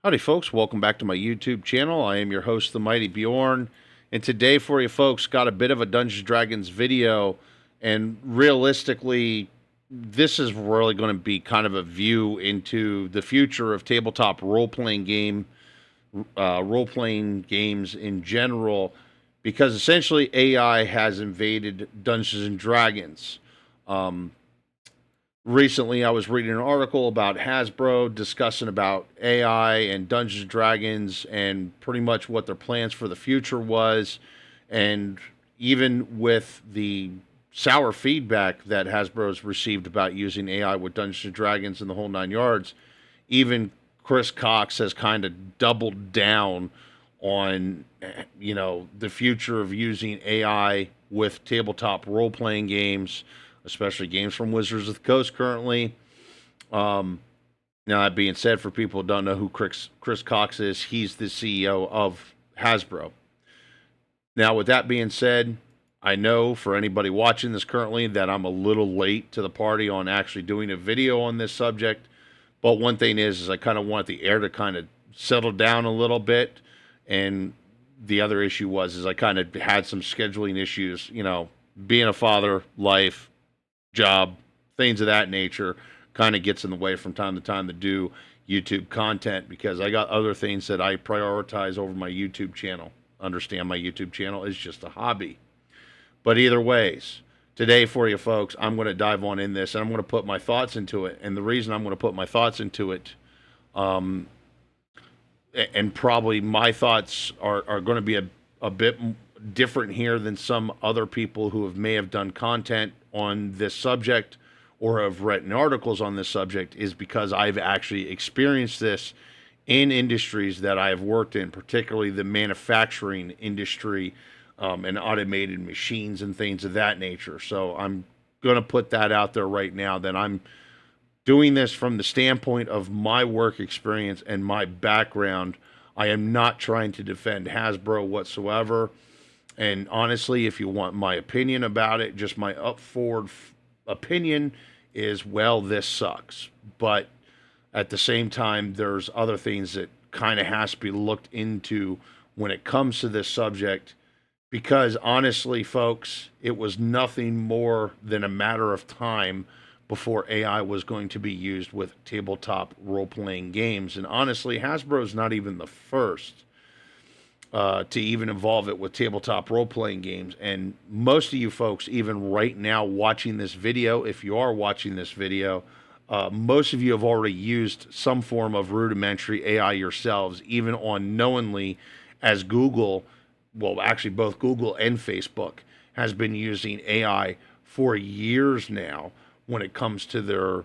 Howdy, folks. Welcome back to my YouTube channel. I am your host, The Mighty Bjorn. And today, for you folks, got a bit of a Dungeons and Dragons video. And realistically, this is really going to be kind of a view into the future of tabletop role playing games in general, because essentially AI has invaded Dungeons and Dragons. Um, Recently I was reading an article about Hasbro discussing about AI and Dungeons and Dragons and pretty much what their plans for the future was. And even with the sour feedback that Hasbro's received about using AI with Dungeons and Dragons and the whole nine yards, even Chris Cox has kind of doubled down on the future of using AI with tabletop role playing games, especially games from Wizards of the Coast currently. Um, Now, that being said, for people who don't know who Chris Cox is, he's the CEO of Hasbro. Now, with that being said, I know for anybody watching this currently that I'm a little late to the party on actually doing a video on this subject. But one thing is I kind of want the air to kind of settle down a little bit. And the other issue is I kind of had some scheduling issues, being a father, life, job, things of that nature kind of gets in the way from time to time to do YouTube content because I got other things that I prioritize over my YouTube channel. Understand my YouTube channel is just a hobby. But either ways, today for you folks, I'm going to dive on in this and I'm going to put my thoughts into it. And the reason I'm going to put my thoughts into it, and probably my thoughts are going to be a bit different here than some other people who may have done content on this subject or have written articles on this subject, is because I've actually experienced this in industries that I've worked in, particularly the manufacturing industry, and automated machines and things of that nature. So I'm going to put that out there right now that I'm doing this from the standpoint of my work experience and my background. I am not trying to defend Hasbro whatsoever. And honestly, if you want my opinion about it, just my opinion is, well, this sucks. But at the same time, there's other things that kind of has to be looked into when it comes to this subject. Because honestly, folks, it was nothing more than a matter of time before AI was going to be used with tabletop role playing games. And honestly, Hasbro's not even the first to even involve it with tabletop role playing games. And most of you folks, even right now watching this video, if you are watching this video, most of you have already used some form of rudimentary AI yourselves, even unknowingly, as Google, well, actually, both Google and Facebook has been using AI for years now when it comes to their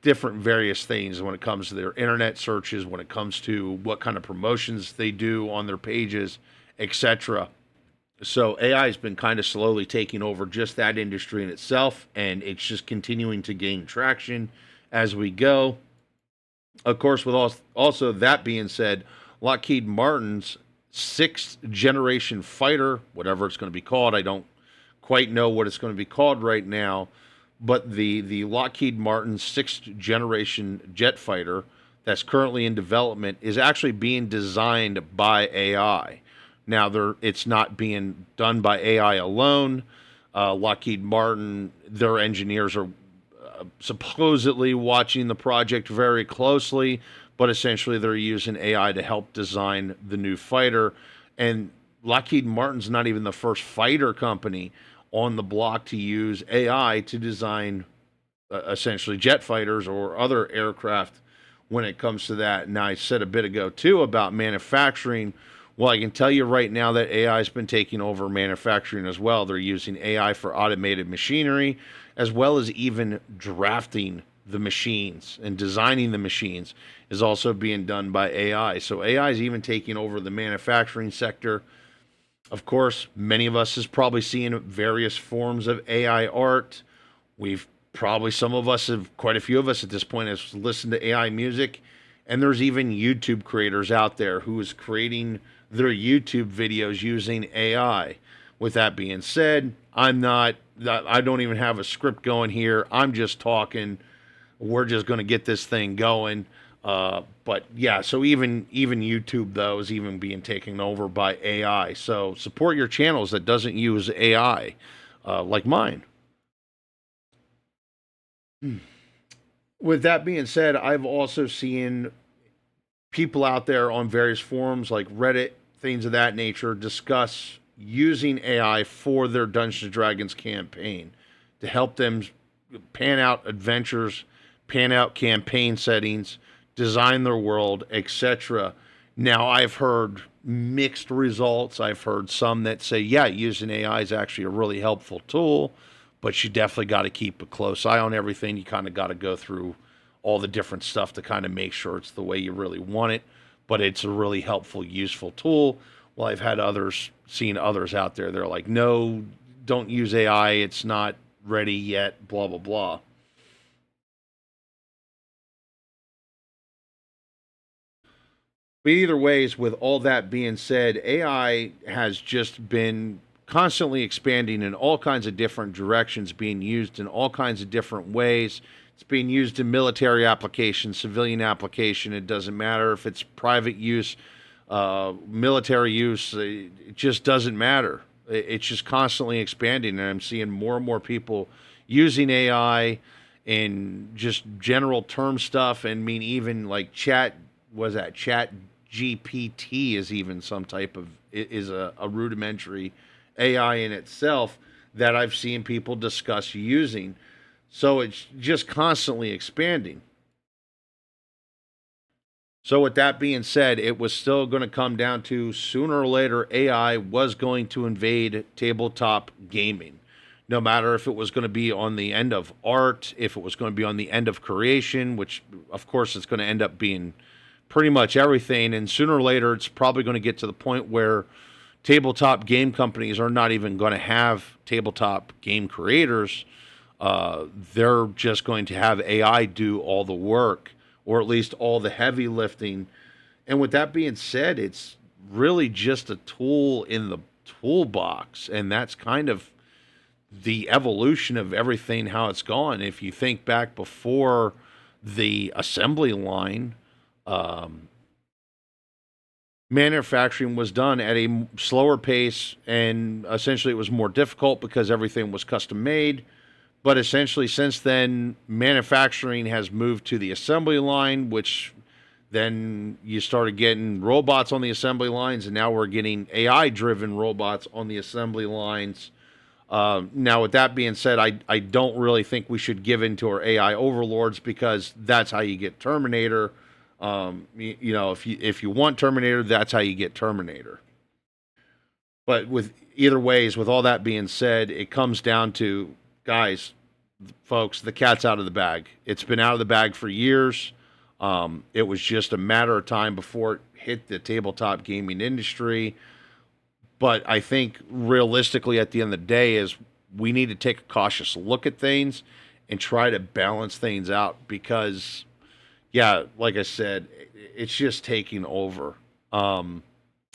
different various things, when it comes to their internet searches, when it comes to what kind of promotions they do on their pages, etc. So AI has been kind of slowly taking over just that industry in itself, and it's just continuing to gain traction as we go. Of course, with also that being said, Lockheed Martin's sixth generation fighter, whatever it's going to be called, I don't quite know what it's going to be called right now, but the Lockheed Martin sixth generation jet fighter that's currently in development is actually being designed by AI. Now, it's not being done by AI alone. Lockheed Martin, their engineers are supposedly watching the project very closely, but essentially they're using AI to help design the new fighter. And Lockheed Martin's not even the first fighter company on the block to use AI to design essentially jet fighters or other aircraft when it comes to that. Now, I said a bit ago too about manufacturing. Well, I can tell you right now that AI has been taking over manufacturing as well. They're using AI for automated machinery, as well as even drafting the machines and designing the machines is also being done by AI. So AI is even taking over the manufacturing sector. Of course, many of us has probably seen various forms of AI art. We've probably, some of us have, quite a few of us at this point, have listened to AI music. And there's even YouTube creators out there who is creating their YouTube videos using AI. With that being said, I don't even have a script going here. I'm just talking. We're just going to get this thing going. But yeah, so even YouTube though is even being taken over by AI. So support your channels that doesn't use AI, like mine. With that being said, I've also seen people out there on various forums like Reddit, things of that nature, discuss using AI for their Dungeons and Dragons campaign to help them pan out adventures, pan out campaign settings, design their world, etc. Now, I've heard mixed results. I've heard some that say, yeah, using AI is actually a really helpful tool, but you definitely got to keep a close eye on everything. You kind of got to go through all the different stuff to kind of make sure it's the way you really want it. But it's a really helpful, useful tool. Well, I've had seen others out there. They're like, no, don't use AI. It's not ready yet. Blah blah blah. But either ways, with all that being said, AI has just been constantly expanding in all kinds of different directions, being used in all kinds of different ways. It's being used in military application, civilian application. It doesn't matter if it's private use, military use. It just doesn't matter. It's just constantly expanding, and I'm seeing more and more people using AI in just general term stuff. And I mean, even like chat GPT is even some type of is a rudimentary AI in itself that I've seen people discuss using. So it's just constantly expanding. So with that being said, it was still going to come down to sooner or later AI was going to invade tabletop gaming. No matter if it was going to be on the end of art, if it was going to be on the end of creation, which of course it's going to end up being pretty much everything. And sooner or later, it's probably going to get to the point where tabletop game companies are not even going to have tabletop game creators. They're just going to have AI do all the work, or at least all the heavy lifting. And with that being said, it's really just a tool in the toolbox. And that's kind of the evolution of everything, how it's gone. If you think back before the assembly line, um, manufacturing was done at a slower pace, and essentially it was more difficult because everything was custom made. But essentially, since then, manufacturing has moved to the assembly line, which then you started getting robots on the assembly lines, and now we're getting AI driven robots on the assembly lines. Now, with that being said, I don't really think we should give in to our AI overlords, because that's how you get Terminator. If you want Terminator, that's how you get Terminator. But with either ways, with all that being said, it comes down to, guys, folks, the cat's out of the bag. It's been out of the bag for years. It was just a matter of time before it hit the tabletop gaming industry. But I think realistically, at the end of the day, is we need to take a cautious look at things and try to balance things out, because, yeah, like I said, it's just taking over.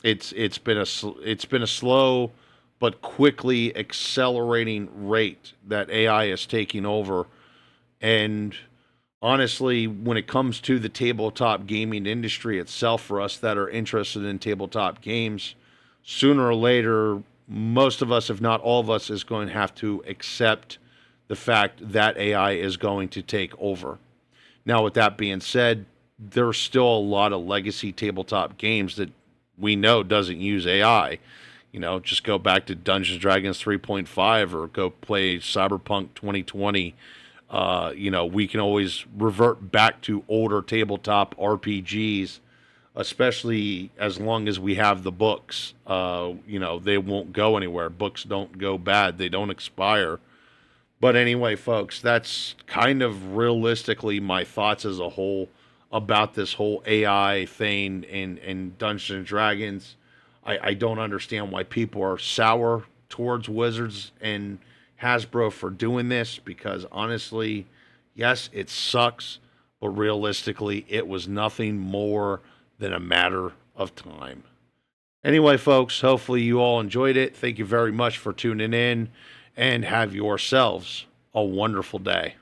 It's been a slow but quickly accelerating rate that AI is taking over. And honestly, when it comes to the tabletop gaming industry itself, for us that are interested in tabletop games, sooner or later, most of us, if not all of us, is going to have to accept the fact that AI is going to take over. Now, with that being said, there's still a lot of legacy tabletop games that we know doesn't use AI. Just go back to Dungeons and Dragons 3.5 or go play Cyberpunk 2020. We can always revert back to older tabletop RPGs, especially as long as we have the books. They won't go anywhere. Books don't go bad, they don't expire. But anyway, folks, that's kind of realistically my thoughts as a whole about this whole AI thing in Dungeons and Dragons. I don't understand why people are sour towards Wizards and Hasbro for doing this, because honestly, yes, it sucks, but realistically, it was nothing more than a matter of time. Anyway, folks, hopefully you all enjoyed it. Thank you very much for tuning in, and have yourselves a wonderful day.